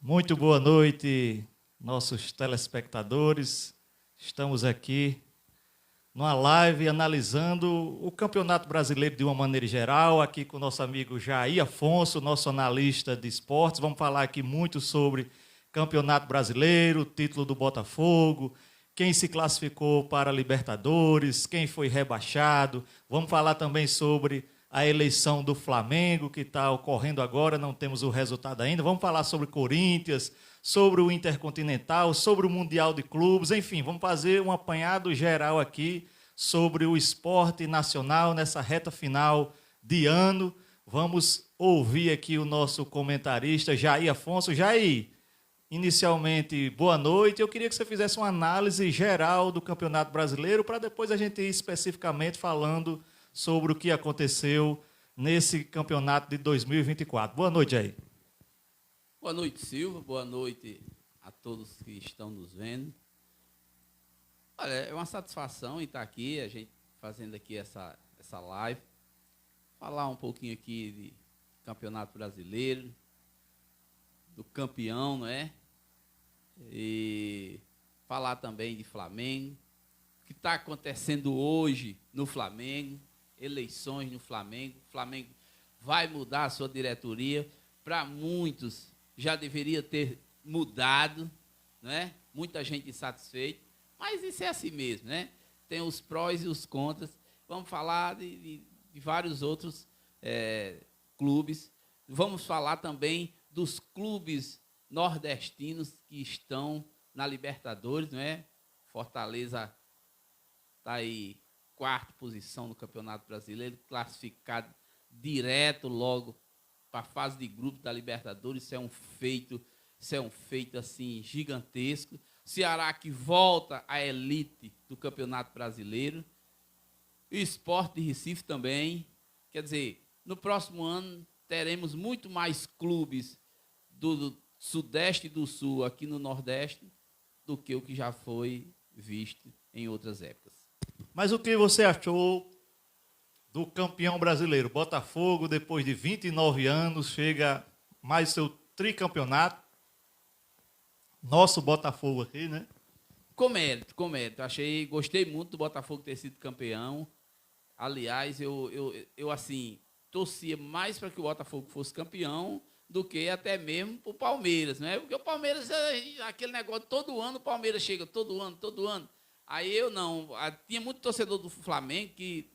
Muito boa noite, nossos telespectadores. Estamos aqui numa live analisando o Campeonato Brasileiro de uma maneira geral, aqui com o nosso amigo Jair Afonso, nosso analista de esportes. Vamos falar aqui muito sobre Campeonato Brasileiro, título do Botafogo, quem se classificou para a Libertadores, quem foi rebaixado. Vamos falar também sobre a eleição do Flamengo, que está ocorrendo agora, não temos o resultado ainda. Vamos falar sobre Corinthians, sobre o Intercontinental, sobre o Mundial de Clubes, enfim, vamos fazer um apanhado geral aqui sobre o esporte nacional nessa reta final de ano. Vamos ouvir aqui o nosso comentarista, Jair Afonso. Jair, inicialmente, boa noite. Eu queria que você fizesse uma análise geral do Campeonato Brasileiro, para depois a gente ir especificamente falando sobre o que aconteceu nesse campeonato de 2024. Boa noite, Jair. Boa noite, Silva. Boa noite a todos que estão nos vendo. Olha, é uma satisfação estar aqui, a gente fazendo aqui essa live. Falar um pouquinho aqui de Campeonato Brasileiro, do campeão, não é? E falar também de Flamengo, o que está acontecendo hoje no Flamengo, eleições no Flamengo. O Flamengo vai mudar a sua diretoria. Para muitos já deveria ter mudado, né? Muita gente insatisfeita, mas isso é assim mesmo, né? Tem os prós e os contras. Vamos falar de vários outros clubes. Vamos falar também dos clubes nordestinos que estão na Libertadores, não é? Fortaleza está aí, quarta posição no Campeonato Brasileiro, classificado direto logo para a fase de grupo da Libertadores. Isso é um feito assim gigantesco. Ceará que volta à elite do Campeonato Brasileiro. E o Sport de Recife também. Quer dizer, no próximo ano teremos muito mais clubes do Sudeste e do Sul aqui no Nordeste do que o que já foi visto em outras épocas. Mas o que você achou do campeão brasileiro? Botafogo, depois de 29 anos, chega mais seu tricampeonato. Nosso Botafogo aqui, né? Com mérito. Gostei muito do Botafogo ter sido campeão. Aliás, eu assim, torcia mais para que o Botafogo fosse campeão do que até mesmo para o Palmeiras, né? Porque o Palmeiras, aquele negócio, todo ano o Palmeiras chega, todo ano. Aí eu não. Tinha muito torcedor do Flamengo que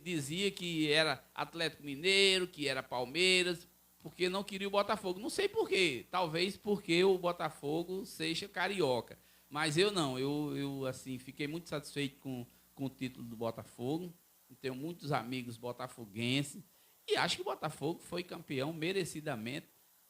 dizia que era Atlético Mineiro, que era Palmeiras, porque não queria o Botafogo. Não sei por quê. Talvez porque o Botafogo seja carioca. Mas eu não. Eu assim, fiquei muito satisfeito com o título do Botafogo. Tenho muitos amigos botafoguenses. E acho que o Botafogo foi campeão merecidamente,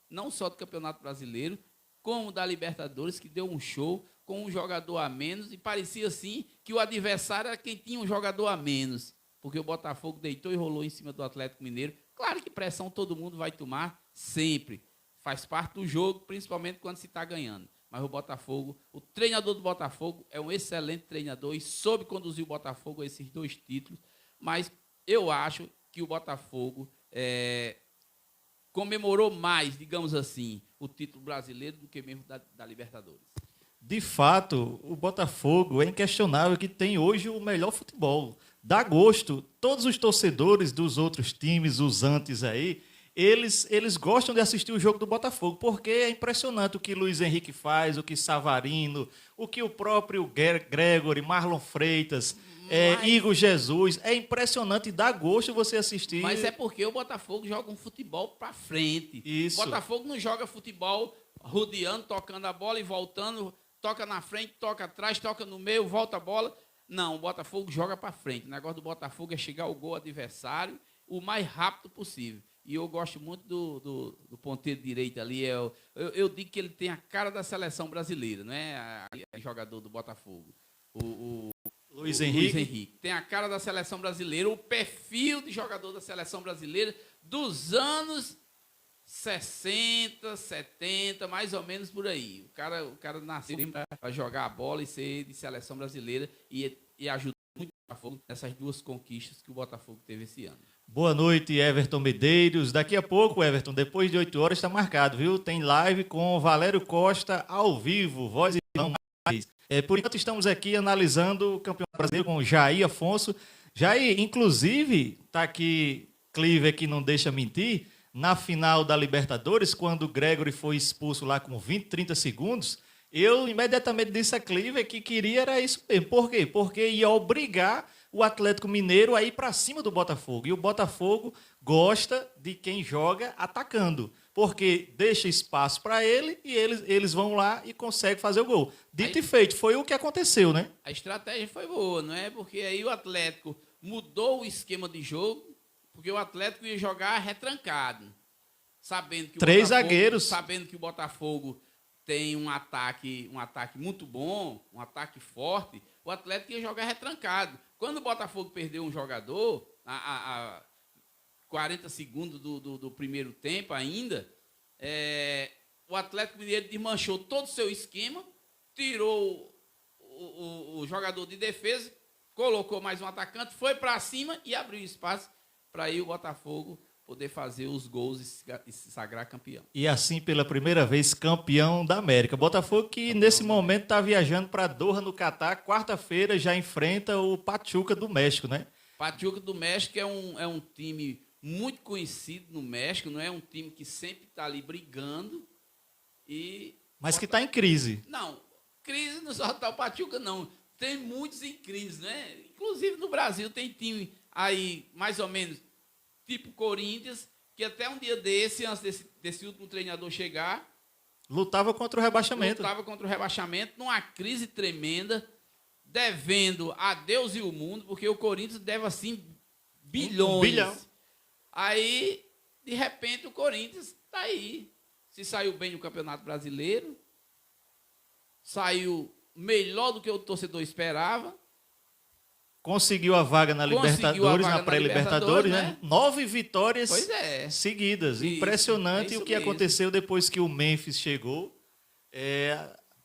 não só do Campeonato Brasileiro, como da Libertadores, que deu um show com um jogador a menos, e parecia assim que o adversário era quem tinha um jogador a menos, porque o Botafogo deitou e rolou em cima do Atlético Mineiro. Claro que pressão todo mundo vai tomar sempre, faz parte do jogo, principalmente quando se está ganhando. Mas o Botafogo, o treinador do Botafogo é um excelente treinador e soube conduzir o Botafogo a esses 2 títulos, mas eu acho que o Botafogo comemorou mais, digamos assim, o título brasileiro do que mesmo da Libertadores. De fato, o Botafogo é inquestionável que tem hoje o melhor futebol. Dá gosto. Todos os torcedores dos outros times, os antes aí, eles gostam de assistir o jogo do Botafogo, porque é impressionante o que Luiz Henrique faz, o que Savarino, o que o próprio Gregory, Marlon Freitas, Igor Jesus. É impressionante e dá gosto você assistir. Mas é porque o Botafogo joga um futebol para frente. Isso. O Botafogo não joga futebol rodeando, tocando a bola e voltando, toca na frente, toca atrás, toca no meio, volta a bola. Não, o Botafogo joga para frente. O negócio do Botafogo é chegar ao gol adversário o mais rápido possível. E eu gosto muito do ponteiro direito ali. Eu digo que ele tem a cara da seleção brasileira, não é? Jogador do Botafogo. Luiz Henrique. Tem a cara da seleção brasileira, o perfil de jogador da seleção brasileira dos anos 60, 70, mais ou menos por aí. O cara nasceu para jogar a bola e ser de seleção brasileira e ajudou muito o Botafogo nessas 2 conquistas que o Botafogo teve esse ano. Boa noite, Everton Medeiros. Daqui a pouco, Everton, depois de 8 horas, está marcado, viu? Tem live com Valério Costa ao vivo, voz e não mais. Por enquanto, estamos aqui analisando o Campeonato Brasileiro com o Jair Afonso. Jair, inclusive, está aqui, Cliver, que não deixa mentir, na final da Libertadores, quando o Gregory foi expulso lá com 20, 30 segundos, eu imediatamente disse a Cliver que queria era isso mesmo. Por quê? Porque ia obrigar o Atlético Mineiro a ir para cima do Botafogo. E o Botafogo gosta de quem joga atacando, porque deixa espaço para ele e eles vão lá e conseguem fazer o gol. Dito e feito, foi o que aconteceu, né? A estratégia foi boa, não é? Porque aí o Atlético mudou o esquema de jogo, porque o Atlético ia jogar retrancado, sabendo que Três zagueiros, sabendo que o Botafogo tem um ataque muito bom, um ataque forte, o Atlético ia jogar retrancado. Quando o Botafogo perdeu um jogador, a 40 segundos do primeiro tempo ainda, o Atlético Mineiro desmanchou todo o seu esquema, tirou o jogador de defesa, colocou mais um atacante, foi para cima e abriu espaço para aí o Botafogo poder fazer os gols e se sagrar campeão. E assim, pela primeira vez, campeão da América. Botafogo que, campeão nesse momento, está viajando para Doha, no Catar. Quarta-feira já enfrenta o Pachuca do México, né? Pachuca do México é um time muito conhecido no México, não é um time que sempre está ali brigando. Mas que está em crise. Não, crise não só está o Pachuca, não. Tem muitos em crise, né? Inclusive no Brasil tem time aí, mais ou menos, tipo Corinthians, que até um dia antes desse último treinador chegar, lutava contra o rebaixamento. Numa crise tremenda, devendo a Deus e o mundo, porque o Corinthians deve, assim, bilhões. 1 bilhão. Aí, de repente, o Corinthians está aí. Se saiu bem no Campeonato Brasileiro, saiu melhor do que o torcedor esperava. Conseguiu a vaga na Libertadores, na pré-Libertadores, né? 9 vitórias seguidas. Impressionante o que aconteceu depois que o Memphis chegou.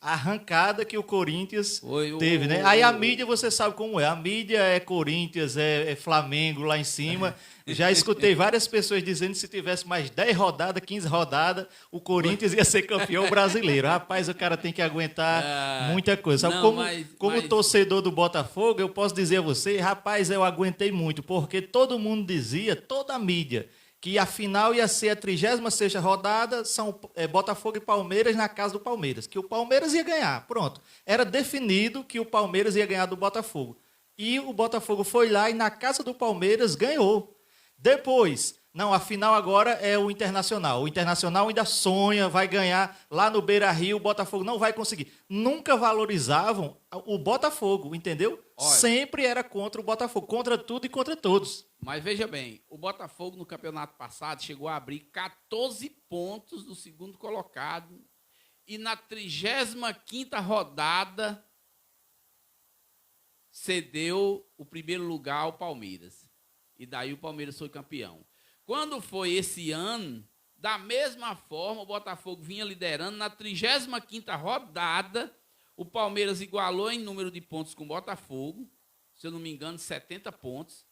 A arrancada que o Corinthians teve, né? Aí a mídia, você sabe como é. A mídia é Corinthians, é Flamengo lá em cima. Já escutei várias pessoas dizendo que se tivesse mais 10 rodadas, 15 rodadas, o Corinthians ia ser campeão brasileiro. Rapaz, o cara tem que aguentar muita coisa. Sabe, como torcedor do Botafogo, eu posso dizer a você, rapaz, eu aguentei muito, porque todo mundo dizia, toda a mídia, que a final ia ser a 36ª rodada, são Botafogo e Palmeiras na casa do Palmeiras, que o Palmeiras ia ganhar. Pronto. Era definido que o Palmeiras ia ganhar do Botafogo. E o Botafogo foi lá e na casa do Palmeiras ganhou. Depois, não, a final agora é o Internacional. O Internacional ainda sonha, vai ganhar lá no Beira-Rio, o Botafogo não vai conseguir. Nunca valorizavam o Botafogo, entendeu? Olha, sempre era contra o Botafogo, contra tudo e contra todos. Mas veja bem, o Botafogo no campeonato passado chegou a abrir 14 pontos do segundo colocado e na 35ª rodada cedeu o primeiro lugar ao Palmeiras. E daí o Palmeiras foi campeão. Quando foi esse ano, da mesma forma, o Botafogo vinha liderando. Na 35ª rodada, o Palmeiras igualou em número de pontos com o Botafogo. Se eu não me engano, 70 pontos.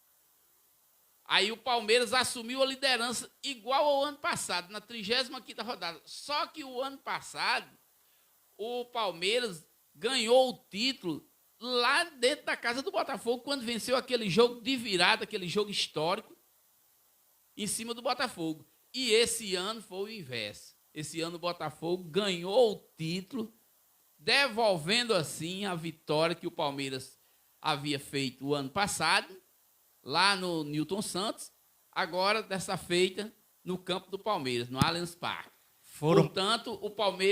Aí o Palmeiras assumiu a liderança igual ao ano passado, na 35ª rodada. Só que o ano passado, o Palmeiras ganhou o título lá dentro da casa do Botafogo, quando venceu aquele jogo de virada, aquele jogo histórico, em cima do Botafogo. E esse ano foi o inverso. Esse ano o Botafogo ganhou o título, devolvendo assim a vitória que o Palmeiras havia feito o ano passado, lá no Newton Santos, agora dessa feita no campo do Palmeiras, no Allianz Parque. Portanto,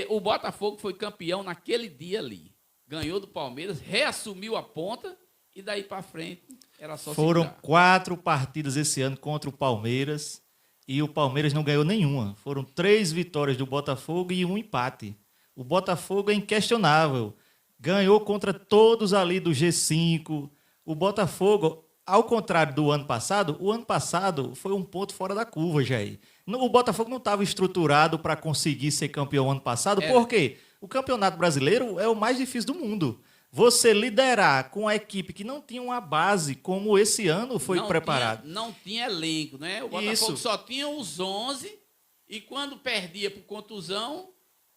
o Botafogo foi campeão naquele dia ali. Ganhou do Palmeiras, reassumiu a ponta e daí para frente era só Foram segurar. 4 partidas esse ano contra o Palmeiras e o Palmeiras não ganhou nenhuma. Foram 3 vitórias do Botafogo e 1 empate. O Botafogo é inquestionável. Ganhou contra todos ali do G5. O Botafogo, ao contrário do ano passado, o ano passado foi um ponto fora da curva, Jair. O Botafogo não estava estruturado para conseguir ser campeão ano passado. Por quê? O Campeonato Brasileiro é o mais difícil do mundo. você liderar com a equipe que não tinha uma base como esse ano foi não preparado. Não tinha elenco, né? O Botafogo Isso. só tinha os 11 e quando perdia por contusão,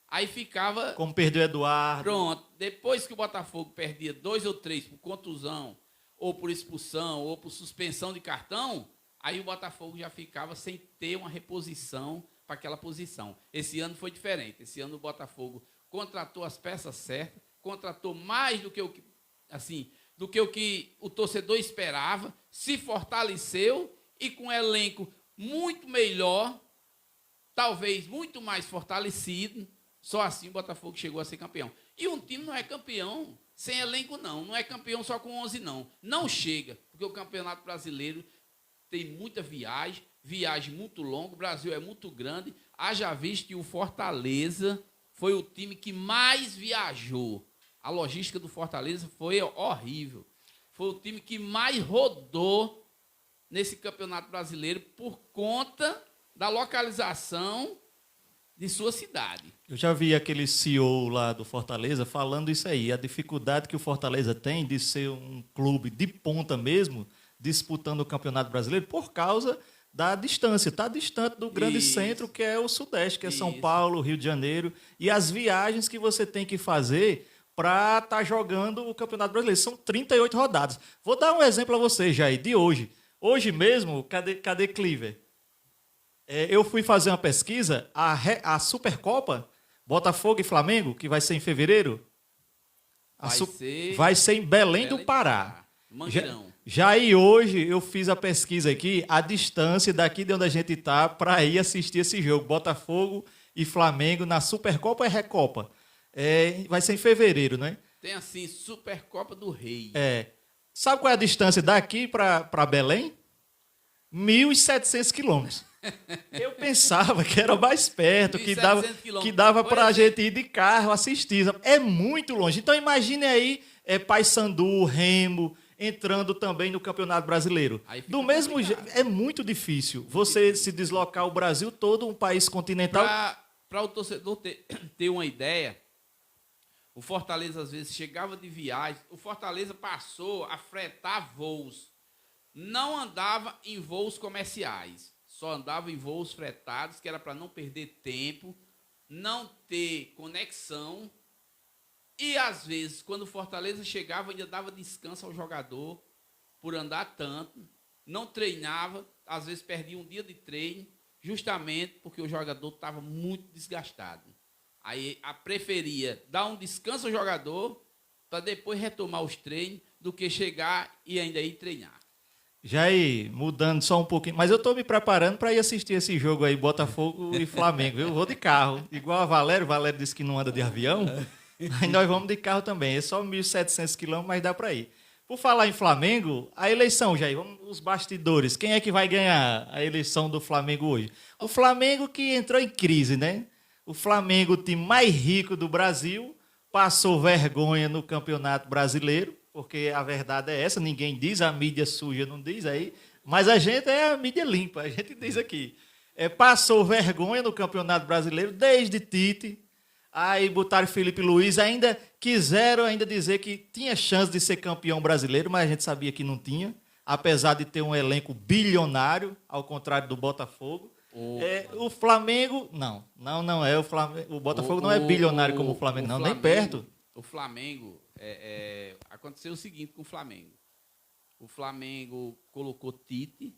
aí ficava... Como perdeu o Eduardo. Pronto. Depois que o Botafogo perdia 2 ou 3 por contusão, ou por expulsão, ou por suspensão de cartão, aí o Botafogo já ficava sem ter uma reposição para aquela posição. Esse ano foi diferente. Esse ano o Botafogo contratou as peças certas, contratou mais do que o que o torcedor esperava, se fortaleceu e com um elenco muito melhor, talvez muito mais fortalecido, só assim o Botafogo chegou a ser campeão. E um time não é campeão sem elenco, não. Não é campeão só com 11, não. Não chega, porque o Campeonato Brasileiro tem muita viagem muito longa, o Brasil é muito grande. Haja visto que o Fortaleza foi o time que mais viajou. A logística do Fortaleza foi horrível. Foi o time que mais rodou nesse Campeonato Brasileiro por conta da localização de sua cidade. Eu já vi aquele CEO lá do Fortaleza falando isso aí, a dificuldade que o Fortaleza tem de ser um clube de ponta mesmo, disputando o Campeonato Brasileiro, por causa da distância. Está distante do grande centro, que é o Sudeste, que é São Paulo, Rio de Janeiro, e as viagens que você tem que fazer para estar jogando o Campeonato Brasileiro. São 38 rodadas. Vou dar um exemplo a vocês, Jair, de hoje. Hoje mesmo, cadê Cliver? Eu fui fazer uma pesquisa, a Supercopa, Botafogo e Flamengo, que vai ser em fevereiro, vai ser em Belém do Pará. Já aí hoje eu fiz a pesquisa aqui, a distância daqui de onde a gente está para ir assistir esse jogo, Botafogo e Flamengo na Supercopa e Recopa. Vai ser em fevereiro, né? Tem assim, Supercopa do Rei. Sabe qual é a distância daqui para Belém? 1.700 quilômetros. Eu pensava que era mais perto, que dava para a gente ir de carro assistir. É muito longe. Então imagine aí Paysandu, Remo, entrando também no Campeonato Brasileiro. Do mesmo jeito, é muito difícil você se deslocar o Brasil todo, um país continental. Para o torcedor ter uma ideia, o Fortaleza às vezes chegava de viagem, o Fortaleza passou a fretar voos. Não andava em voos comerciais. Só andava em voos fretados, que era para não perder tempo, não ter conexão. E, às vezes, quando o Fortaleza chegava, ainda dava descanso ao jogador por andar tanto. Não treinava, às vezes perdia um dia de treino, justamente porque o jogador estava muito desgastado. Aí, preferia dar um descanso ao jogador para depois retomar os treinos do que chegar e ainda ir treinar. Jair, mudando só um pouquinho, mas eu estou me preparando para ir assistir esse jogo aí, Botafogo e Flamengo. Eu vou de carro, igual a Valério. O Valério disse que não anda de avião, aí nós vamos de carro também. É só 1.700 quilômetros, mas dá para ir. Por falar em Flamengo, a eleição, Jair, vamos os bastidores. Quem é que vai ganhar a eleição do Flamengo hoje? O Flamengo que entrou em crise, né? O Flamengo, o time mais rico do Brasil, passou vergonha no Campeonato Brasileiro, porque a verdade é essa, ninguém diz, a mídia suja não diz aí, mas a gente é a mídia limpa, a gente diz aqui. Passou vergonha no Campeonato Brasileiro, desde Tite, aí botaram Felipe Luiz, ainda quiseram dizer que tinha chance de ser campeão brasileiro, mas a gente sabia que não tinha, apesar de ter um elenco bilionário, ao contrário do Botafogo. O Flamengo, não é o Flamengo, o Botafogo não é bilionário como o Flamengo, não, nem perto. O Flamengo, aconteceu o seguinte com o Flamengo. O Flamengo colocou Tite,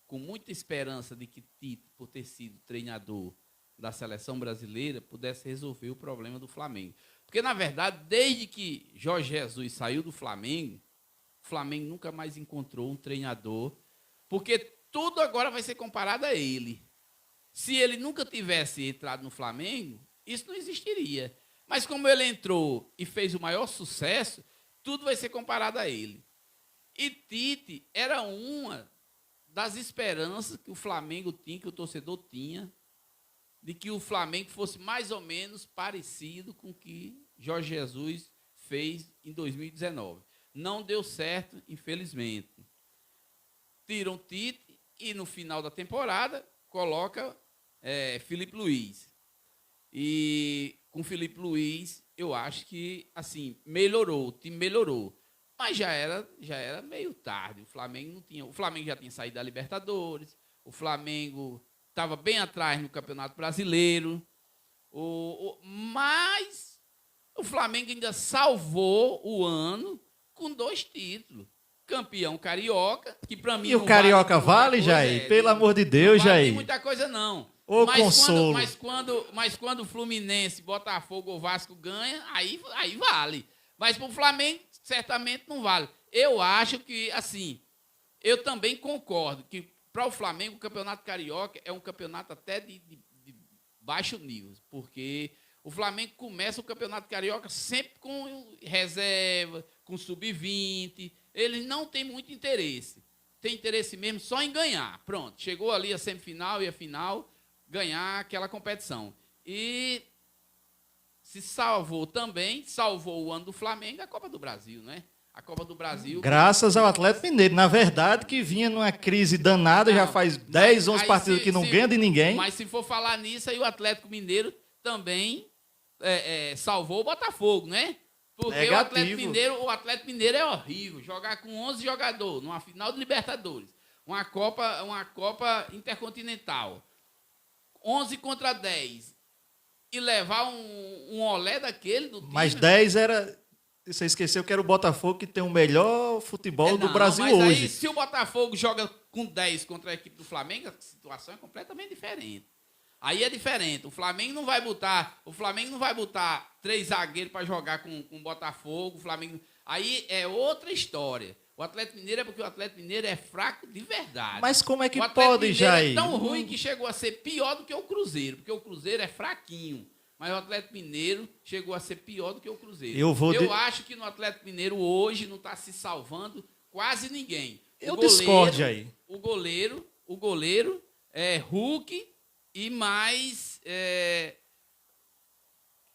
com muita esperança de que Tite, por ter sido treinador da seleção brasileira, pudesse resolver o problema do Flamengo. Porque, na verdade, desde que Jorge Jesus saiu do Flamengo, o Flamengo nunca mais encontrou um treinador, porque tudo agora vai ser comparado a ele. Se ele nunca tivesse entrado no Flamengo, isso não existiria. Mas como ele entrou e fez o maior sucesso, tudo vai ser comparado a ele. E Tite era uma das esperanças que o Flamengo tinha, que o torcedor tinha, de que o Flamengo fosse mais ou menos parecido com o que Jorge Jesus fez em 2019. Não deu certo, infelizmente. Tiram Tite e, no final da temporada, coloca Felipe Luiz. E com Felipe Luiz, eu acho que, assim, melhorou, o time melhorou. Mas já era meio tarde. O Flamengo não tinha. O Flamengo já tinha saído da Libertadores. O Flamengo estava bem atrás no Campeonato Brasileiro. Mas o Flamengo ainda salvou o ano com 2 títulos. Campeão carioca, que para mim. E o carioca vale, Jair? Pelo amor de Deus, Jair. Não vale muita coisa, não. Ô, consolo. Mas quando o Fluminense, Botafogo ou Vasco ganha, aí vale. Mas para o Flamengo, certamente não vale. Eu acho que, assim, eu também concordo que para o Flamengo o Campeonato Carioca é um campeonato até de baixo nível, porque o Flamengo começa o Campeonato Carioca sempre com reserva, com sub-20. Ele não tem muito interesse. Tem interesse mesmo só em ganhar. Pronto, chegou ali a semifinal e a final, ganhar aquela competição. E se salvou também, salvou o ano do Flamengo, a Copa do Brasil, né? A Copa do Brasil... Graças ao Atlético Mineiro. Na verdade, que vinha numa crise danada, já faz 10, 11 partidas que não ganha de ninguém. Mas se for falar nisso, aí o Atlético Mineiro também salvou o Botafogo, né? Porque o Atlético Mineiro é horrível. Jogar com 11 jogadores numa final de Libertadores, uma Copa Intercontinental, 11 contra 10, e levar um olé daquele do time. Mas 10 era... Você esqueceu que era o Botafogo que tem o melhor futebol do Brasil hoje. Aí, se o Botafogo joga com 10 contra a equipe do Flamengo, a situação é completamente diferente. Aí é diferente. O Flamengo não vai botar 3 zagueiros para jogar com o Botafogo. O Flamengo, aí é outra história. O Atlético Mineiro é porque o Atlético Mineiro é fraco de verdade. Mas como é que pode, Jair? É tão ruim que chegou a ser pior do que o Cruzeiro, porque o Cruzeiro é fraquinho. Mas o Atlético Mineiro chegou a ser pior do que o Cruzeiro. Eu acho que no Atlético Mineiro hoje não está se salvando quase ninguém. Discordo aí. O goleiro é Hulk e mais...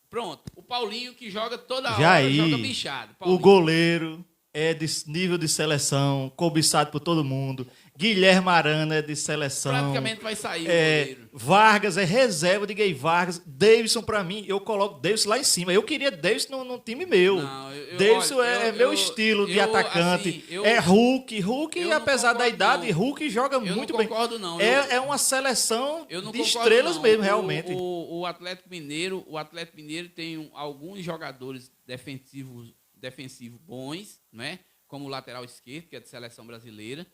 Pronto, o Paulinho que joga toda hora, joga bichado. O goleiro é de nível de seleção, cobiçado por todo mundo. Guilherme Arana é de seleção. Praticamente vai sair o goleiro. Vargas é reserva de Gay Vargas. Davidson, para mim, eu coloco Davidson lá em cima. Eu queria Davidson no time meu. Davidson é meu estilo de atacante. Assim, Hulk, apesar da idade, Hulk joga muito bem. Eu não concordo, não. É uma seleção de estrelas mesmo, realmente. O Atlético Mineiro tem alguns jogadores defensivos bons, né? Como o lateral esquerdo, que é de seleção brasileira.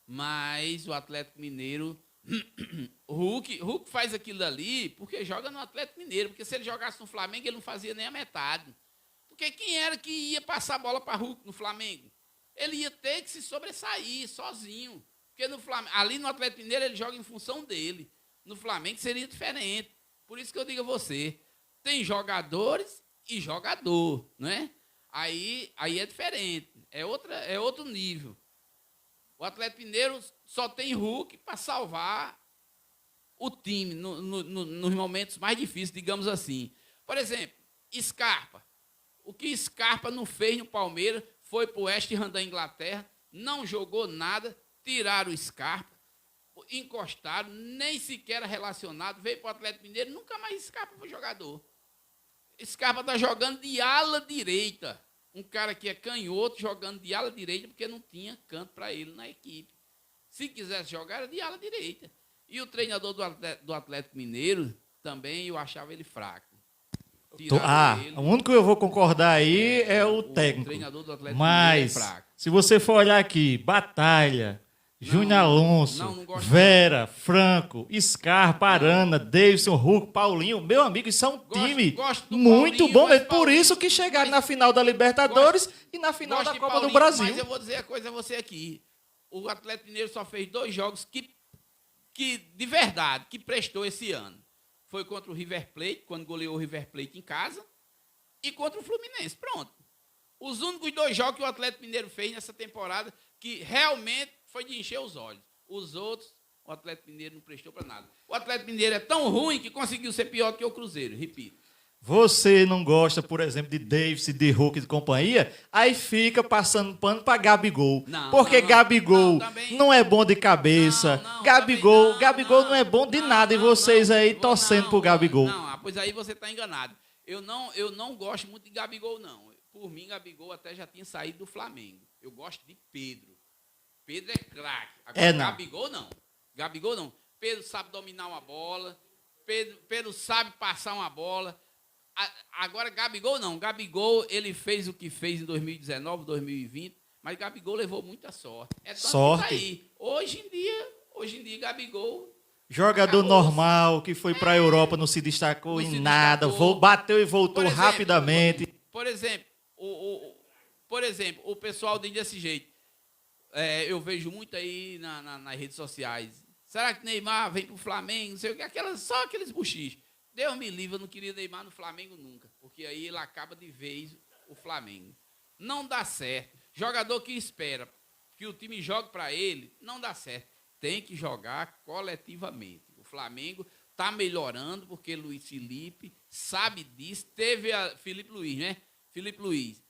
Mas o Atlético Mineiro, Hulk faz aquilo ali porque joga no Atlético Mineiro. Porque se ele jogasse no Flamengo, ele não fazia nem a metade. Porque quem era que ia passar a bola para Hulk no Flamengo? Ele ia ter que se sobressair sozinho. Porque no Flamengo, ali no Atlético Mineiro ele joga em função dele. No Flamengo seria diferente. Por isso que eu digo a você, tem jogadores e jogador, né? Aí é diferente, é outro nível. O Atlético Mineiro só tem Hulk para salvar o time nos momentos mais difíceis, digamos assim. Por exemplo, Scarpa. O que Scarpa não fez no Palmeiras foi para o West Ham da Inglaterra, não jogou nada, tiraram o Scarpa, encostaram, nem sequer era relacionado, veio para o Atlético Mineiro, nunca mais Scarpa foi jogador. Scarpa está jogando de ala direita. Um cara que é canhoto jogando de ala direita porque não tinha canto para ele na equipe. Se quisesse jogar, era de ala direita. E o treinador do Atlético Mineiro também eu achava ele fraco. O único que eu vou concordar aí é o técnico. O treinador do Atlético Mineiro é fraco. Se você for olhar aqui, Batalha, Júnior Alonso, Vera, Franco, Scarpa, Arana, Davidson, Hulk, Paulinho. Meu amigo, isso é um time muito bom. É por isso que chegaram na final da Libertadores e na final da Copa do Brasil. Mas eu vou dizer a coisa a você aqui. O Atlético Mineiro só fez 2 jogos que de verdade, que prestou esse ano. Foi contra o River Plate, quando goleou o River Plate em casa, e contra o Fluminense. Pronto. Os únicos 2 jogos que o Atlético Mineiro fez nessa temporada que realmente foi de encher os olhos. Os outros, o Atlético Mineiro não prestou para nada. O Atlético Mineiro é tão ruim que conseguiu ser pior do que o Cruzeiro, repito. Você não gosta, por exemplo, de Davis, de Hulk e de companhia, aí fica passando pano para Gabigol. Porque Gabigol não é bom de cabeça. Gabigol não é bom de nada. E vocês aí torcendo pro Gabigol. Pois aí você está enganado. eu não gosto muito de Gabigol, não. Por mim, Gabigol até já tinha saído do Flamengo. Eu gosto de Pedro. Pedro é craque. Agora, Gabigol não. Gabigol não. Pedro sabe dominar uma bola. Pedro sabe passar uma bola. Agora, Gabigol não. Gabigol, ele fez o que fez em 2019, 2020, mas Gabigol levou muita sorte. É tanto sorte. Que tá aí. Hoje em dia, Gabigol... Jogador normal, que foi para a Europa, não se destacou em nada, bateu e voltou rapidamente. Por exemplo, o pessoal diz desse jeito. Eu vejo muito aí nas redes sociais. Será que Neymar vem para o Flamengo? Não sei o que, só aqueles buchichos. Deus me livre, eu não queria Neymar no Flamengo nunca, porque aí ele acaba de vez o Flamengo. Não dá certo. Jogador que espera que o time jogue para ele, não dá certo. Tem que jogar coletivamente. O Flamengo está melhorando, porque Luiz Felipe sabe disso. Teve Felipe Luiz, né? Felipe Luiz.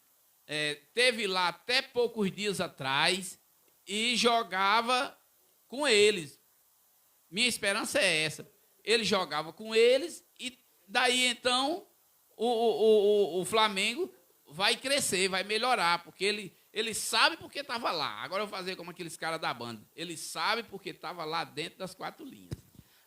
Teve lá até poucos dias atrás e jogava com eles. Minha esperança é essa. Ele jogava com eles e daí, então, o Flamengo vai crescer, vai melhorar, porque ele sabe porque estava lá. Agora eu vou fazer como aqueles caras da banda. Ele sabe porque estava lá dentro das 4 linhas.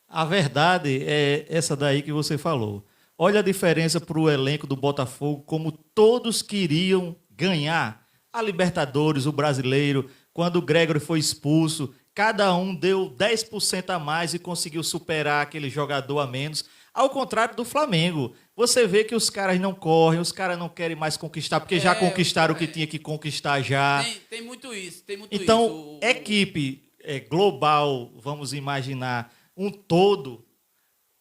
A verdade é essa daí que você falou. Olha a diferença para o elenco do Botafogo, como todos queriam ganhar a Libertadores, o Brasileiro. Quando o Gregory foi expulso, cada um deu 10% a mais e conseguiu superar aquele jogador a menos. Ao contrário do Flamengo, você vê que os caras não correm, os caras não querem mais conquistar, porque já conquistaram o que tinha que conquistar já. Tem muito isso, tem muito então, isso. Equipe global, vamos imaginar, um todo,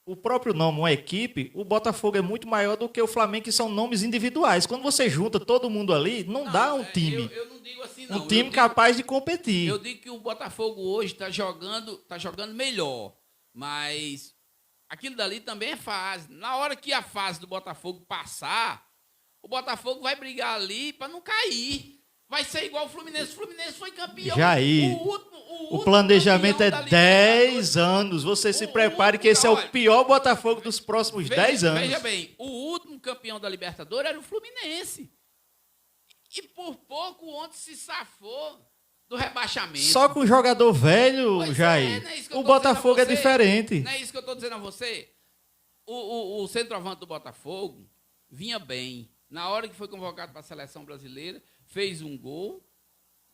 o próprio nome, uma equipe, o Botafogo é muito maior do que o Flamengo, que são nomes individuais. Quando você junta todo mundo ali, não dá um time. Eu não digo assim, não. Um time capaz de competir. Eu digo que o Botafogo hoje está jogando melhor, mas aquilo dali também é fase. Na hora que a fase do Botafogo passar, o Botafogo vai brigar ali para não cair. Vai ser igual o Fluminense. O Fluminense foi campeão. Jair, o planejamento é 10 anos. Você se prepare que esse é o pior Botafogo dos próximos 10 anos. Veja bem, o último campeão da Libertadores era o Fluminense. E por pouco ontem se safou do rebaixamento. Só com jogador velho, Jair. O Botafogo é diferente. Não é isso que eu estou dizendo a você? O centroavante do Botafogo vinha bem. Na hora que foi convocado para a seleção brasileira, fez um gol,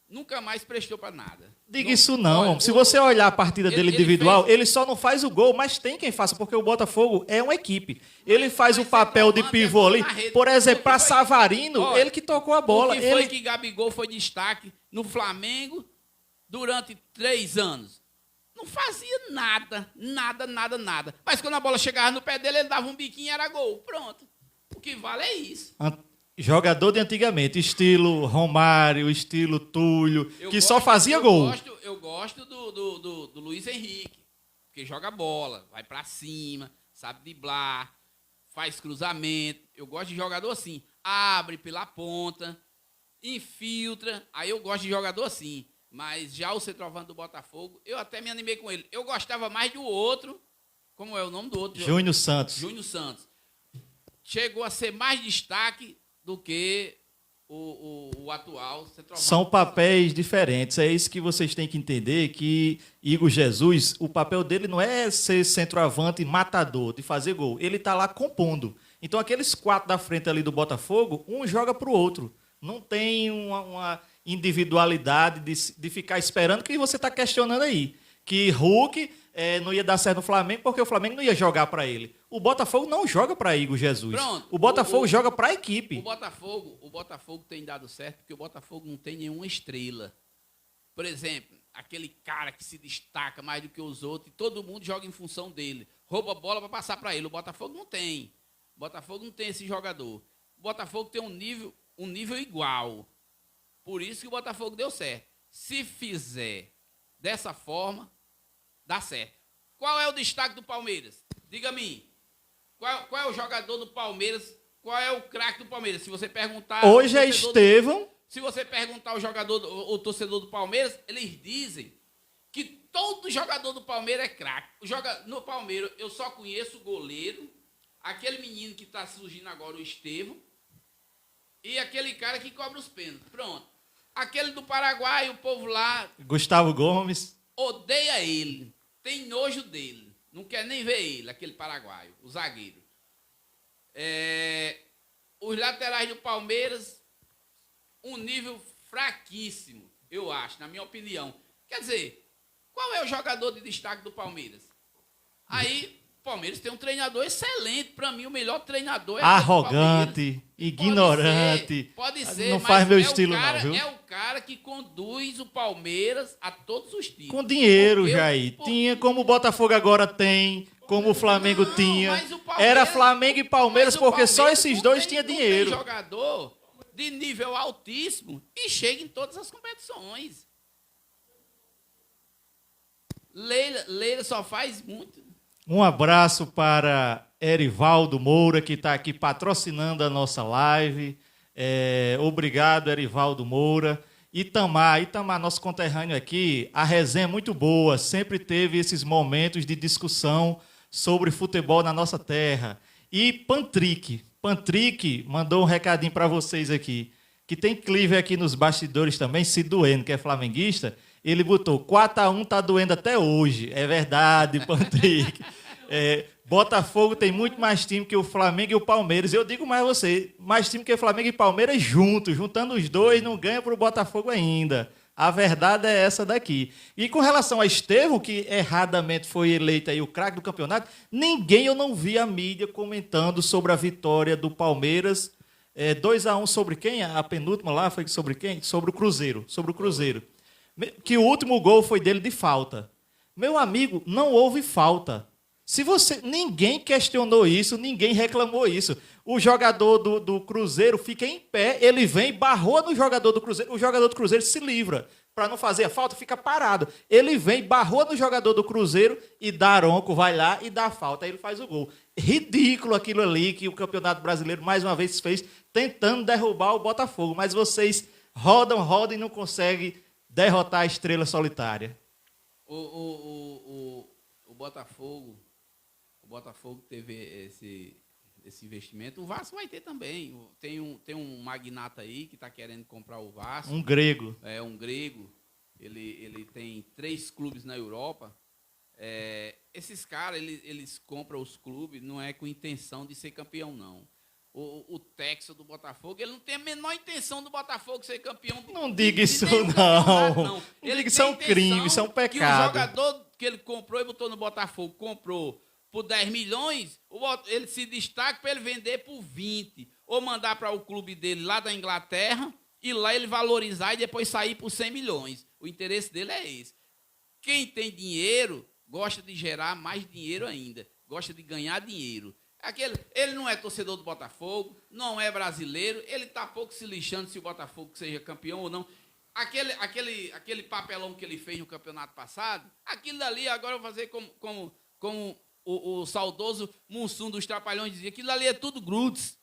nunca mais prestou para nada. Diga isso não. Olha, se você olhar a partida dele individual, ele só não faz o gol, mas tem quem faça, porque o Botafogo é uma equipe. Ele faz o papel de pivô ali. Por exemplo, para Savarino, ele que tocou a bola. O que foi que Gabigol foi destaque no Flamengo durante 3 anos? Não fazia nada. Mas quando a bola chegava no pé dele, ele dava um biquinho e era gol. Pronto. O que vale é isso. Jogador de antigamente, estilo Romário, estilo Túlio, só fazia gol. Eu gosto do Luiz Henrique, porque joga bola, vai pra cima, sabe driblar, faz cruzamento. Eu gosto de jogador assim, abre pela ponta, infiltra. Aí eu gosto de jogador assim. Mas já o centroavante do Botafogo, eu até me animei com ele. Eu gostava mais do outro, como é o nome do outro? Júnior Santos. Júnior Santos. Chegou a ser mais destaque do que o atual centroavante. São papéis diferentes. É isso que vocês têm que entender, que Igor Jesus, o papel dele não é ser centroavante matador, de fazer gol. Ele está lá compondo. Então, aqueles 4 da frente ali do Botafogo, um joga para o outro. Não tem uma individualidade de ficar esperando, que você está questionando aí. Que Hulk não ia dar certo no Flamengo, porque o Flamengo não ia jogar para ele. O Botafogo não joga para Igor Jesus. Pronto, o Botafogo joga para a equipe. O Botafogo tem dado certo porque o Botafogo não tem nenhuma estrela. Por exemplo, aquele cara que se destaca mais do que os outros e todo mundo joga em função dele. Rouba a bola para passar para ele. O Botafogo não tem. O Botafogo não tem esse jogador. O Botafogo tem um nível igual. Por isso que o Botafogo deu certo. Se fizer dessa forma, dá certo. Qual é o destaque do Palmeiras? Diga a mim. Qual é o jogador do Palmeiras? Qual é o craque do Palmeiras? Se você perguntar... Hoje é Estevão. Se você perguntar o torcedor do Palmeiras, eles dizem que todo jogador do Palmeiras é craque. No Palmeiras, eu só conheço o goleiro, aquele menino que está surgindo agora, o Estevão, e aquele cara que cobra os pênaltis. Pronto. Aquele do Paraguai, o povo lá... Gustavo Gomes. Odeia ele. Tem nojo dele. Não quer nem ver ele, aquele paraguaio, o zagueiro. Os laterais do Palmeiras, um nível fraquíssimo, eu acho, na minha opinião. Quer dizer, qual é o jogador de destaque do Palmeiras? Aí, o Palmeiras tem um treinador excelente. Para mim, o melhor treinador é arrogante, ignorante. Pode ser, não mas faz meu é estilo, o cara, não, viu? É o cara que conduz o Palmeiras a todos os títulos. Com dinheiro, Jair. Tinha como o Botafogo agora tem, como o Flamengo tinha. Era Flamengo e Palmeiras, porque só esses dois tinham dinheiro. Tem jogador de nível altíssimo e chega em todas as competições. Leila só faz muito. Um abraço para Erivaldo Moura, que está aqui patrocinando a nossa live. Obrigado, Erivaldo Moura. Itamar, nosso conterrâneo aqui, a resenha é muito boa, sempre teve esses momentos de discussão sobre futebol na nossa terra. E Pantrick mandou um recadinho para vocês aqui, que tem Clive aqui nos bastidores também, se doendo, que é flamenguista. Ele botou 4-1, tá doendo até hoje. É verdade, Pantrick. Botafogo tem muito mais time que o Flamengo e o Palmeiras. Eu digo mais você, mais time que o Flamengo e Palmeiras juntos. Juntando os dois, não ganha para o Botafogo ainda. A verdade é essa daqui. E com relação a Estevão, que erradamente foi eleito aí o craque do campeonato, eu não vi a mídia comentando sobre a vitória do Palmeiras. 2-1 sobre quem? A penúltima lá foi sobre quem? Sobre o Cruzeiro. Que o último gol foi dele de falta. Meu amigo, não houve falta. Ninguém questionou isso, ninguém reclamou isso. O jogador do Cruzeiro fica em pé, ele vem, barrou no jogador do Cruzeiro, o jogador do Cruzeiro se livra. Para não fazer a falta, fica parado. Ele vem, barrou no jogador do Cruzeiro e Daronco vai lá e dá a falta. Aí ele faz o gol. Ridículo aquilo ali que o Campeonato Brasileiro mais uma vez fez, tentando derrubar o Botafogo. Mas vocês rodam e não conseguem derrotar a Estrela Solitária. O Botafogo teve esse investimento. O Vasco vai ter também. Tem um magnata aí que está querendo comprar o Vasco. Um grego. Um grego. Ele tem 3 clubes na Europa. Esses caras, eles compram os clubes, não é com intenção de ser campeão, não. O Texas do Botafogo, ele não tem a menor intenção do Botafogo ser campeão. Não diga isso, não. Não diga que isso é um crime, isso é um pecado. Que o jogador que ele comprou e botou no Botafogo, comprou por 10 milhões, ele se destaca para ele vender por 20. Ou mandar para o clube dele lá da Inglaterra, e lá ele valorizar e depois sair por 100 milhões. O interesse dele é esse. Quem tem dinheiro gosta de gerar mais dinheiro ainda. Gosta de ganhar dinheiro. Ele não é torcedor do Botafogo, não é brasileiro, ele está pouco se lixando se o Botafogo seja campeão ou não. Aquele papelão que ele fez no campeonato passado, aquilo dali agora eu vou fazer como o saudoso Mussum dos Trapalhões dizia, aquilo ali é tudo grudes.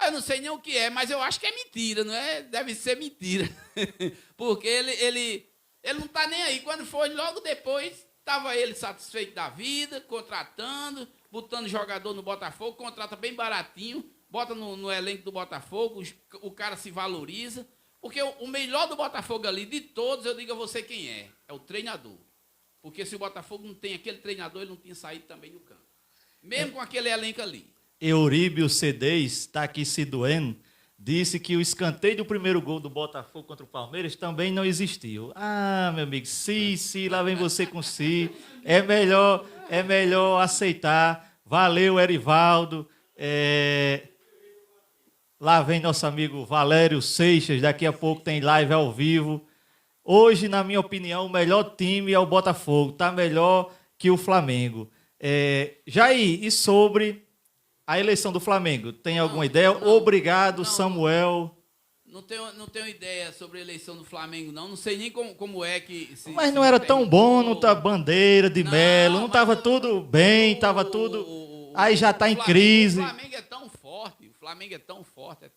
Eu não sei nem o que é, mas eu acho que é mentira, não é? Deve ser mentira. Porque ele não está nem aí. Quando foi logo depois, estava ele satisfeito da vida, contratando, botando jogador no Botafogo, contrata bem baratinho, bota no elenco do Botafogo, o cara se valoriza. Porque o melhor do Botafogo ali, de todos, eu digo a você quem é. É o treinador. Porque se o Botafogo não tem aquele treinador, ele não tinha saído também do campo. Mesmo com aquele elenco ali. Euríbio Cedês, está aqui se doendo, disse que o escanteio do primeiro gol do Botafogo contra o Palmeiras também não existiu. Ah, meu amigo, lá vem você com si. É melhor aceitar. Valeu, Erivaldo. Lá vem nosso amigo Valério Seixas, daqui a pouco tem live ao vivo. Hoje, na minha opinião, o melhor time é o Botafogo, está melhor que o Flamengo. Jair, e sobre a eleição do Flamengo, tem alguma ideia? Obrigado, Samuel. Não tenho ideia sobre a eleição do Flamengo, não. Não sei nem como é que... Mas não era tão bom, não tá bandeira de Melo, não estava tudo bem, estava tudo... Aí já está em crise. O Flamengo é tão forte, é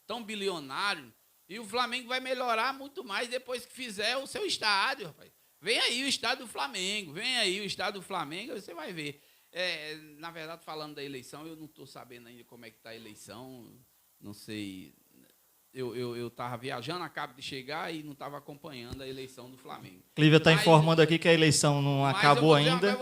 tão bilionário, e o Flamengo vai melhorar muito mais depois que fizer o seu estádio, rapaz. Vem aí o estádio do Flamengo, você vai ver. Na verdade, falando da eleição, eu não estou sabendo ainda como é que está a eleição. Não sei. Eu estava viajando, acabo de chegar e não estava acompanhando a eleição do Flamengo. Clívia está informando aqui que a eleição não acabou ainda.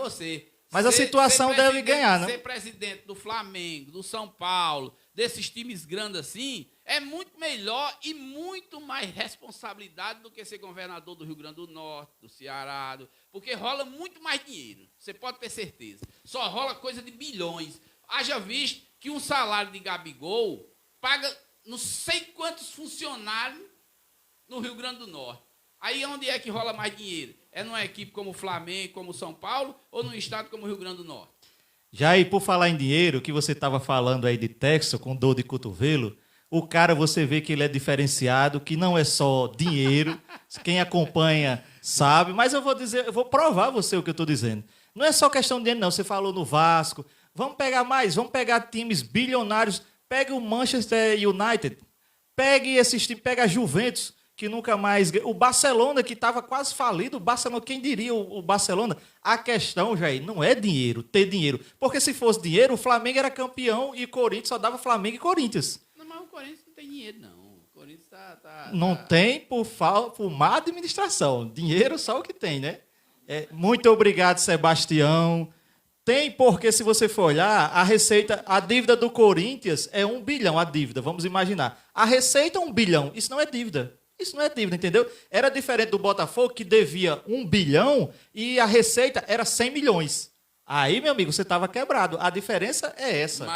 Mas a situação deve ganhar, né? Ser presidente do Flamengo, do São Paulo, desses times grandes assim, é muito melhor e muito mais responsabilidade do que ser governador do Rio Grande do Norte, do Ceará, porque rola muito mais dinheiro, você pode ter certeza. Só rola coisa de bilhões. Haja visto que um salário de Gabigol paga não sei quantos funcionários no Rio Grande do Norte. Aí onde é que rola mais dinheiro? É numa equipe como o Flamengo, como o São Paulo, ou num estado como o Rio Grande do Norte? Jair, por falar em dinheiro, que você estava falando aí de Texas com dor de cotovelo, o cara você vê que ele é diferenciado, que não é só dinheiro, quem acompanha sabe, mas eu vou provar você o que eu estou dizendo. Não é só questão de dinheiro, não. Você falou no Vasco. Vamos pegar mais, vamos pegar times bilionários. Pega o Manchester United, pegue esses times, pega a Juventus, que nunca mais... O Barcelona, que estava quase falido, o Barcelona, quem diria o Barcelona? A questão, Jair, não é dinheiro, ter dinheiro. Porque se fosse dinheiro, o Flamengo era campeão e o Corinthians só dava Flamengo e Corinthians. Não, mas o Corinthians não tem dinheiro, não. O Corinthians Não tem por má administração. Dinheiro só o que tem, né? Muito obrigado, Sebastião. Tem porque, se você for olhar, a dívida do Corinthians é 1 bilhão, a dívida, vamos imaginar. A receita é 1 bilhão, isso não é dívida. Isso não é dívida, entendeu? Era diferente do Botafogo, que devia 1 bilhão e a receita era 100 milhões. Aí, meu amigo, você estava quebrado. A diferença é essa.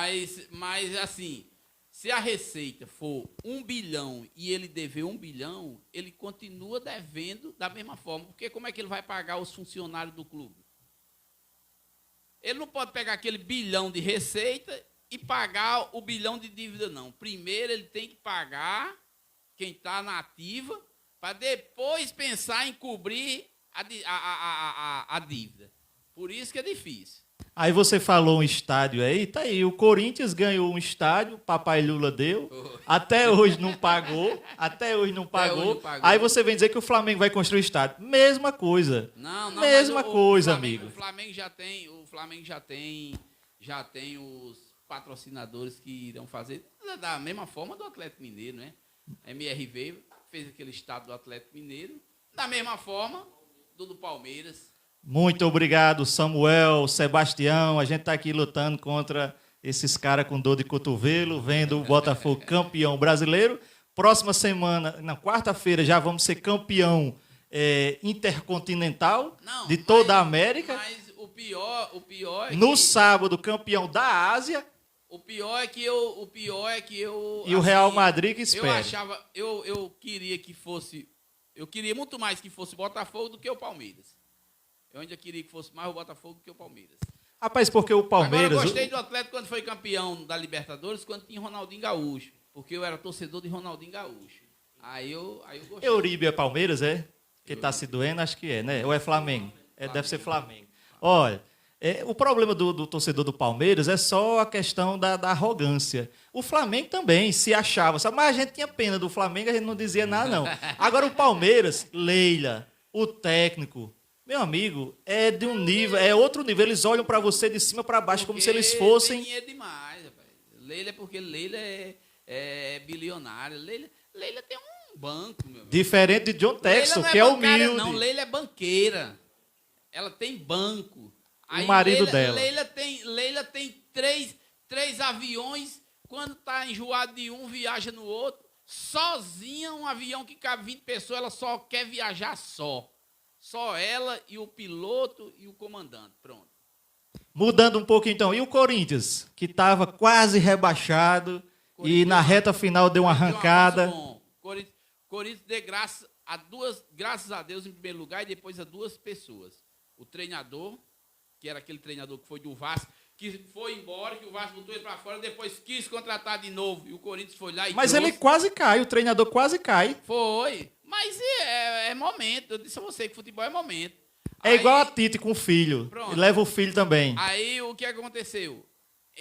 Mas, assim, se a receita for 1 bilhão e ele dever 1 bilhão, ele continua devendo da mesma forma. Porque como é que ele vai pagar os funcionários do clube? Ele não pode pegar aquele bilhão de receita e pagar o bilhão de dívida, não. Primeiro ele tem que pagar quem está na ativa para depois pensar em cobrir a dívida. Por isso que é difícil. Aí você falou um estádio aí, tá aí. O Corinthians ganhou um estádio, papai Lula deu. Até hoje não pagou. Aí você vem dizer que o Flamengo vai construir estádio. Mesma coisa. Não, mesma coisa, Flamengo, amigo. O Flamengo já tem os patrocinadores que irão fazer da mesma forma do Atlético Mineiro, né? A MRV fez aquele estádio do Atlético Mineiro, da mesma forma do Palmeiras. Muito obrigado, Samuel, Sebastião. A gente está aqui lutando contra esses caras com dor de cotovelo, vendo o Botafogo campeão brasileiro. Próxima semana, na quarta-feira, já vamos ser campeão intercontinental de toda a América. Mas o pior é no sábado, campeão da Ásia. O pior é que eu e o Real Madrid que espera. Eu queria muito mais que fosse Botafogo do que o Palmeiras. Eu ainda queria que fosse mais o Botafogo do que o Palmeiras. Rapaz, porque o Palmeiras... Agora, eu gostei do Atlético quando foi campeão da Libertadores, quando tinha Ronaldinho Gaúcho. Porque eu era torcedor de Ronaldinho Gaúcho. Aí eu gostei. Euribe é Palmeiras, é? Que está se doendo, acho que é, né? Ou é Flamengo? Deve ser Flamengo. Olha, o problema do torcedor do Palmeiras é só a questão da arrogância. O Flamengo também se achava, sabe? Mas a gente tinha pena do Flamengo, a gente não dizia nada, não. Agora o Palmeiras, Leila, o técnico... Meu amigo, é de um nível, é outro nível. Eles olham para você de cima para baixo, como se eles fossem... Tem dinheiro demais, rapaz. Leila é porque Leila é bilionária. Leila tem um banco, meu amigo. Diferente de John Texton, que é humilde. Não, Leila é banqueira. Ela tem banco. O marido dela. Leila tem três aviões. Quando está enjoado de um, viaja no outro. Sozinha, um avião que cabe 20 pessoas, ela só quer viajar só. Só ela e o piloto e o comandante. Pronto. Mudando um pouco, então. E o Corinthians, que estava quase rebaixado e na reta final deu uma arrancada. Corinthians deu graças a Deus em primeiro lugar e depois a duas pessoas. O treinador, que era aquele treinador que foi do Vasco, que foi embora, que o Vasco botou ele para fora, depois quis contratar de novo. E o Corinthians foi lá e Mas trouxe. Ele quase cai, o treinador quase cai. Foi. Mas é momento. Eu disse a você que futebol é momento. É igual a Tite com o filho. Pronto. E leva o filho também. Aí o que aconteceu?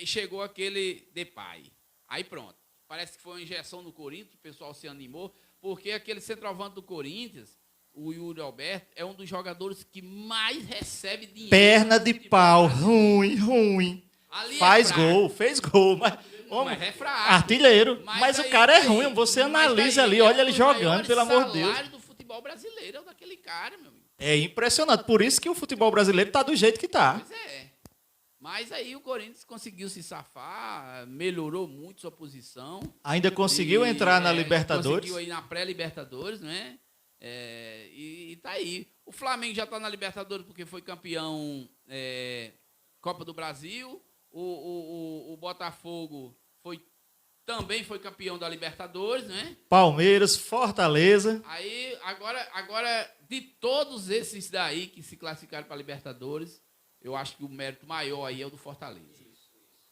Chegou aquele Depay. Aí pronto. Parece que foi uma injeção no Corinthians, o pessoal se animou, porque aquele centroavante do Corinthians o Yuri Alberto é um dos jogadores que mais recebe dinheiro. Perna de pau, ruim. Ali Faz é fraco. gol, fez gol, mas É fraco. artilheiro. Mas o aí cara é tá ruim, aí. você Mas analisa aí ali, é olha um ele dos jogando, maiores pelo amor de Deus. salários do futebol brasileiro é o daquele cara, meu amigo. É impressionante, por isso que o futebol brasileiro está do jeito que está. Pois é. Mas aí o Corinthians conseguiu se safar, melhorou muito sua posição. Ainda conseguiu entrar na Libertadores. Conseguiu aí na pré-Libertadores, né? E tá aí. O Flamengo já está na Libertadores porque foi campeão Copa do Brasil. O Botafogo também foi campeão da Libertadores, né? Palmeiras, Fortaleza. Aí, agora, de todos esses daí que se classificaram para a Libertadores, eu acho que o mérito maior aí é o do Fortaleza.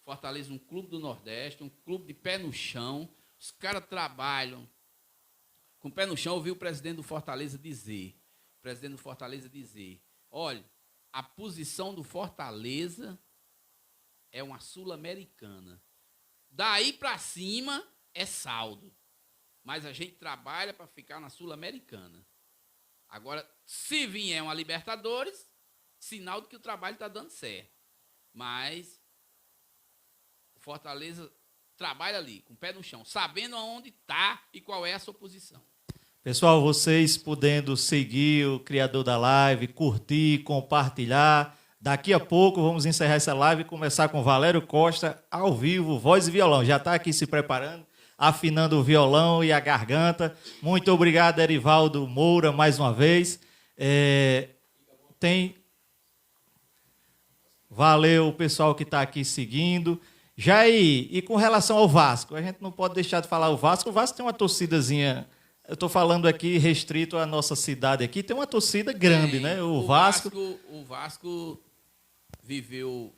Fortaleza, um clube do Nordeste, um clube de pé no chão. Os caras trabalham com o pé no chão. Eu vi o presidente do Fortaleza dizer, olha, a posição do Fortaleza é uma sul-americana. Daí para cima é saldo. Mas a gente trabalha para ficar na sul-americana. Agora, se vier uma Libertadores, sinal de que o trabalho está dando certo. Mas o Fortaleza trabalha ali, com o pé no chão, sabendo aonde está e qual é a sua posição. Pessoal, vocês podendo seguir o criador da live, curtir, compartilhar. Daqui a pouco vamos encerrar essa live e começar com Valério Costa, ao vivo, voz e violão. Já está aqui se preparando, afinando o violão e a garganta. Muito obrigado, Erivaldo Moura, mais uma vez. Valeu o pessoal que está aqui seguindo. Jair, e com relação ao Vasco, a gente não pode deixar de falar o Vasco tem uma torcidazinha, eu estou falando aqui restrito à nossa cidade aqui, tem uma torcida grande, né? O Vasco viveu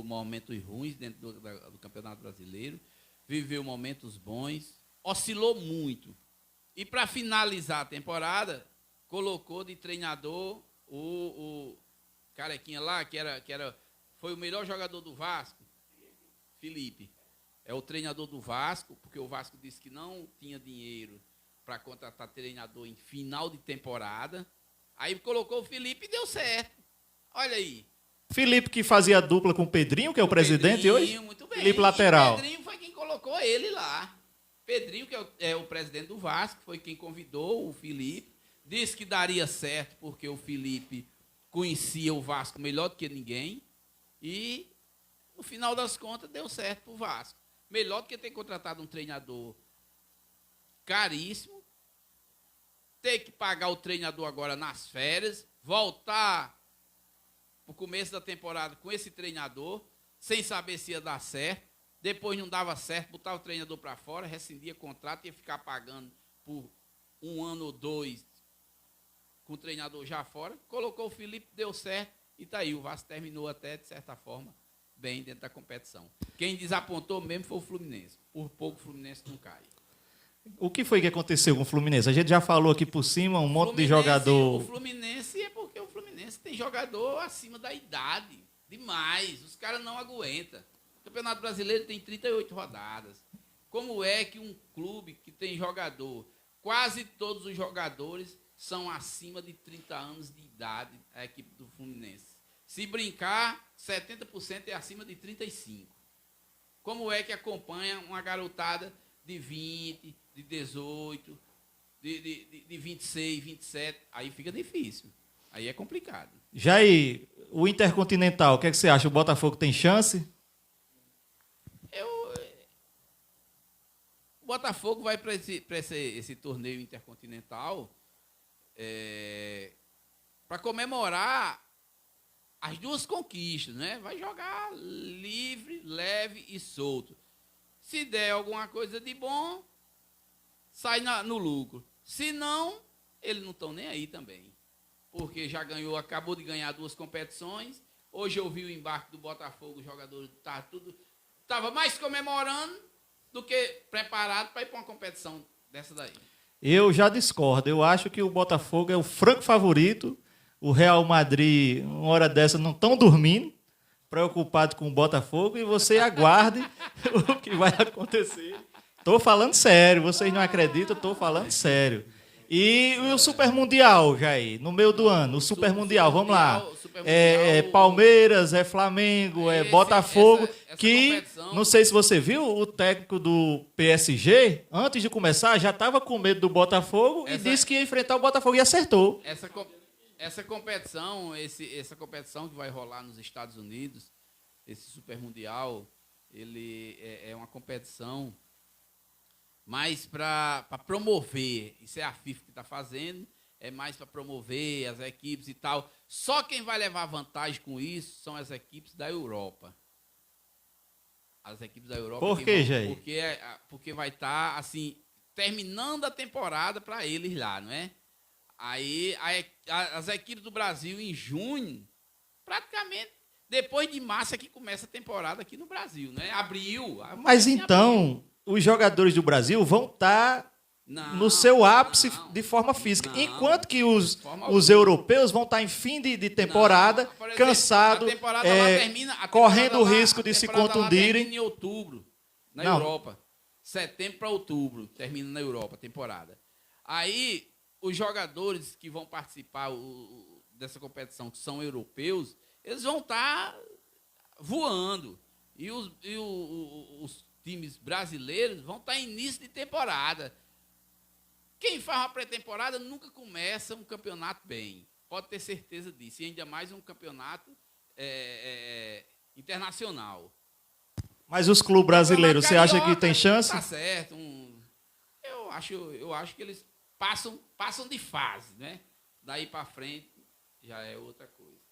momentos ruins dentro do Campeonato Brasileiro, viveu momentos bons, oscilou muito. E para finalizar a temporada, colocou de treinador o carequinha lá, foi o melhor jogador do Vasco, Felipe. É o treinador do Vasco, porque o Vasco disse que não tinha dinheiro para contratar treinador em final de temporada. Aí colocou o Felipe e deu certo. Olha aí. Felipe que fazia dupla com o Pedrinho, que é o presidente Pedrinho, hoje. Muito bem. Felipe lateral. O Pedrinho foi quem colocou ele lá. Pedrinho, que é o presidente do Vasco, foi quem convidou o Felipe. Disse que daria certo, porque o Felipe conhecia o Vasco melhor do que ninguém. E, no final das contas, deu certo para o Vasco. Melhor do que ter contratado um treinador caríssimo, ter que pagar o treinador agora nas férias, voltar para o começo da temporada com esse treinador, sem saber se ia dar certo. Depois não dava certo, botava o treinador para fora, rescindia contrato, ia ficar pagando por 1 ano ou 2 com o treinador já fora. Colocou o Felipe, deu certo, e está aí. O Vasco terminou até, de certa forma, bem dentro da competição. Quem desapontou mesmo foi o Fluminense. Por pouco o Fluminense não cai. O que foi que aconteceu com o Fluminense? A gente já falou aqui por cima, um monte de jogador... O Fluminense é porque o Fluminense tem jogador acima da idade. Demais. Os caras não aguentam. O Campeonato Brasileiro tem 38 rodadas. Como é que um clube que tem jogador, quase todos os jogadores são acima de 30 anos de idade, a equipe do Fluminense? Se brincar, 70% é acima de 35. Como é que acompanha uma garotada de 20, de 18, de 26, 27? Aí fica difícil. Aí é complicado. Jair, o Intercontinental, o que é que você acha? O Botafogo tem chance? O Botafogo vai para esse torneio intercontinental para comemorar as duas conquistas, né? Vai jogar livre, leve e solto. Se der alguma coisa de bom, sai no lucro. Se não, eles não estão nem aí também. Porque já acabou de ganhar 2 competições. Hoje eu vi o embarque do Botafogo, o jogador estava mais comemorando do que preparado para ir para uma competição dessa daí. Eu já discordo. Eu acho que o Botafogo é o franco favorito. O Real Madrid, uma hora dessa, não estão dormindo, preocupado com o Botafogo, e você aguarde o que vai acontecer. Estou falando sério, vocês não acreditam, estou falando sério. E o Super Mundial, Jair, no meio do ano, o Super Mundial, vamos lá. É Palmeiras, é Flamengo, é Botafogo, essa que, competição... não sei se você viu, o técnico do PSG, antes de começar, já estava com medo do Botafogo e disse que ia enfrentar o Botafogo e acertou. Essa competição, essa competição que vai rolar nos Estados Unidos, esse Super Mundial, ele é uma competição mais para promover, isso é a FIFA que está fazendo, é mais para promover as equipes e tal. Só quem vai levar vantagem com isso são as equipes da Europa. As equipes da Europa. Por quê, Jair? Porque vai estar, assim, terminando a temporada para eles lá, não é? Aí as equipes do Brasil em junho, praticamente, depois de março é que começa a temporada aqui no Brasil, né? Abril. Mas então, os jogadores do Brasil vão estar no seu ápice de forma física, enquanto que os europeus vão estar em fim de temporada, cansados, correndo o risco de se contundirem. Em outubro, na Europa. Setembro para outubro, termina na Europa a temporada. Aí, os jogadores que vão participar dessa competição, que são europeus, eles vão estar voando. E os times brasileiros vão estar em início de temporada. Quem faz uma pré-temporada nunca começa um campeonato bem. Pode ter certeza disso. E ainda mais um campeonato internacional. Mas os clubes brasileiros, você acha que tem chance? Tá certo. Eu acho que eles passam de fase, né? Daí para frente já é outra coisa.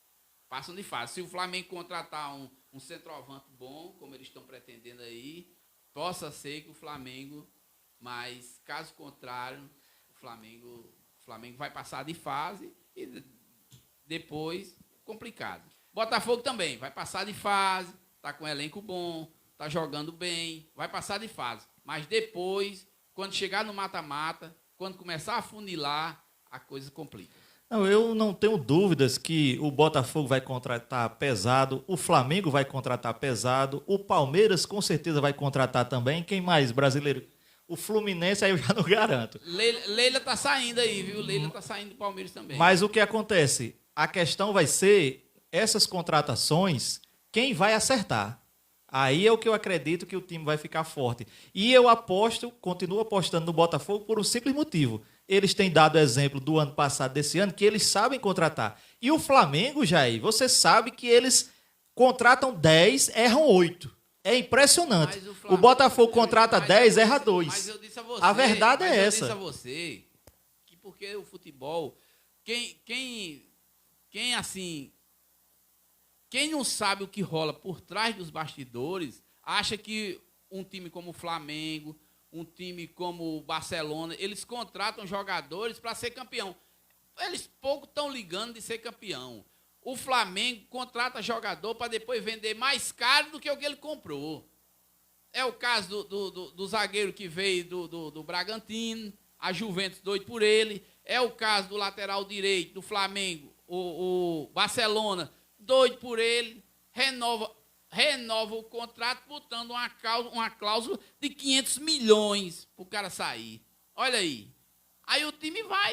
Passam de fase. Se o Flamengo contratar um centroavante bom, como eles estão pretendendo aí, possa ser que o Flamengo, mas caso contrário, o Flamengo vai passar de fase e depois complicado. Botafogo também vai passar de fase, tá com um elenco bom, tá jogando bem, vai passar de fase. Mas depois, quando chegar no mata-mata, quando começar a funilar, a coisa complica. Não, eu não tenho dúvidas que o Botafogo vai contratar pesado, o Flamengo vai contratar pesado, o Palmeiras com certeza vai contratar também. Quem mais brasileiro? O Fluminense aí eu já não garanto. Leila tá saindo aí, viu? Leila tá saindo do Palmeiras também. Mas o que acontece? A questão vai ser essas contratações, quem vai acertar? Aí é o que eu acredito que o time vai ficar forte. E eu continuo apostando no Botafogo por um simples motivo. Eles têm dado exemplo do ano passado, desse ano, que eles sabem contratar. E o Flamengo, Jair, você sabe que eles contratam 10, erram 8. É impressionante. O Botafogo contrata 10, erra 2. Mas eu disse a você, a verdade é essa. Eu disse a você que porque o futebol, quem não sabe o que rola por trás dos bastidores, acha que um time como o Flamengo, um time como o Barcelona, eles contratam jogadores para ser campeão. Eles pouco estão ligando de ser campeão. O Flamengo contrata jogador para depois vender mais caro do que o que ele comprou. É o caso do zagueiro que veio do Bragantino, a Juventus doido por ele. É o caso do lateral direito do Flamengo, o Barcelona, doido por ele, renova o contrato, botando uma cláusula de 500 milhões para o cara sair. Olha aí. Aí o time vai...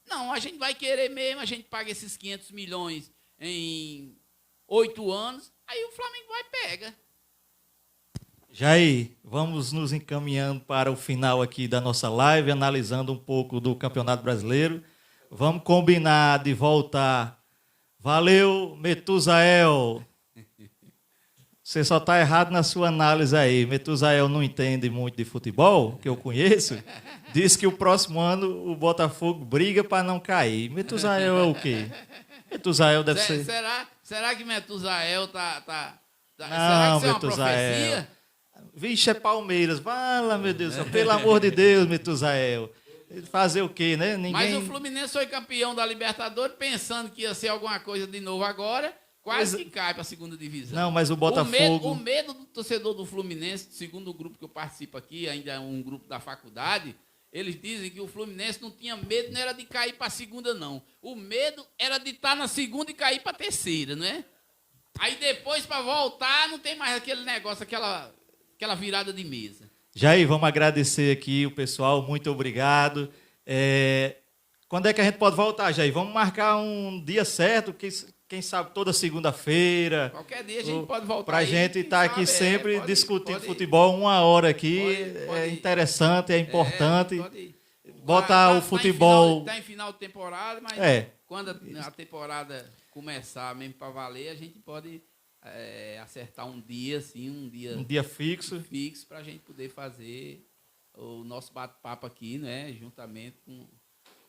Não, a gente vai querer mesmo, a gente paga esses 500 milhões em 8 anos, aí o Flamengo vai e pega. Jair, vamos nos encaminhando para o final aqui da nossa live, analisando um pouco do Campeonato Brasileiro. Vamos combinar de voltar. Valeu, Metusael. Você só está errado na sua análise aí. Metusael não entende muito de futebol, que eu conheço. Diz que o próximo ano o Botafogo briga para não cair. Metusael é o quê? Metusael deve ser... Será que Metusael tá... Não, será que isso é uma Metusael. profecia? Vixe, é Palmeiras. Fala, meu Deus. Pelo amor de Deus, Metusael. Fazer o quê, né? Mas o Fluminense foi campeão da Libertadores pensando que ia ser alguma coisa de novo agora. Quase que cai para a segunda divisão. Não, mas o Botafogo... O medo do torcedor do Fluminense, segundo o grupo que eu participo aqui, ainda é um grupo da faculdade, eles dizem que o Fluminense não tinha medo, não era de cair para a segunda, não. O medo era de estar na segunda e cair para a terceira, não é? Aí depois, para voltar, não tem mais aquele negócio, aquela virada de mesa. Jair, vamos agradecer aqui o pessoal, muito obrigado. Quando é que a gente pode voltar, Jair? Vamos marcar um dia certo, quem sabe toda segunda-feira. Qualquer dia a gente pode voltar. Para a gente estar aqui sempre discutindo futebol, 1 hora aqui. É interessante, é importante. Botar o futebol. Está em final de temporada, mas quando a temporada começar mesmo para valer, a gente pode acertar um dia, assim, um dia fixo para a gente poder fazer o nosso bate-papo aqui, né, juntamente com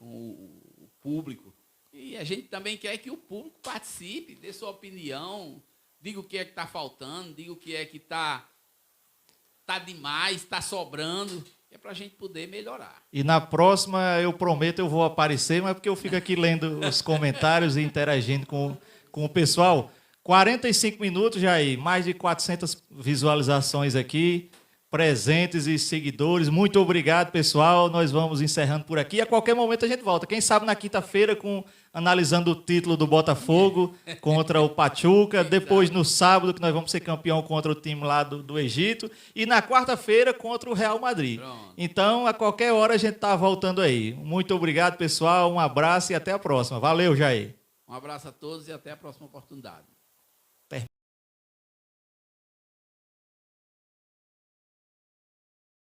o público. E a gente também quer que o público participe, dê sua opinião, diga o que é que está faltando, diga o que é que está demais, está sobrando, é para a gente poder melhorar. E na próxima, eu prometo, eu vou aparecer, mas porque eu fico aqui lendo os comentários e interagindo com o pessoal. 45 minutos, Jair, mais de 400 visualizações aqui, presentes e seguidores. Muito obrigado, pessoal. Nós vamos encerrando por aqui. A qualquer momento a gente volta. Quem sabe na quinta-feira, analisando o título do Botafogo contra o Pachuca. Depois, no sábado, que nós vamos ser campeão contra o time lá do Egito. E na quarta-feira, contra o Real Madrid. Pronto. Então, a qualquer hora a gente está voltando aí. Muito obrigado, pessoal. Um abraço e até a próxima. Valeu, Jair. Um abraço a todos e até a próxima oportunidade.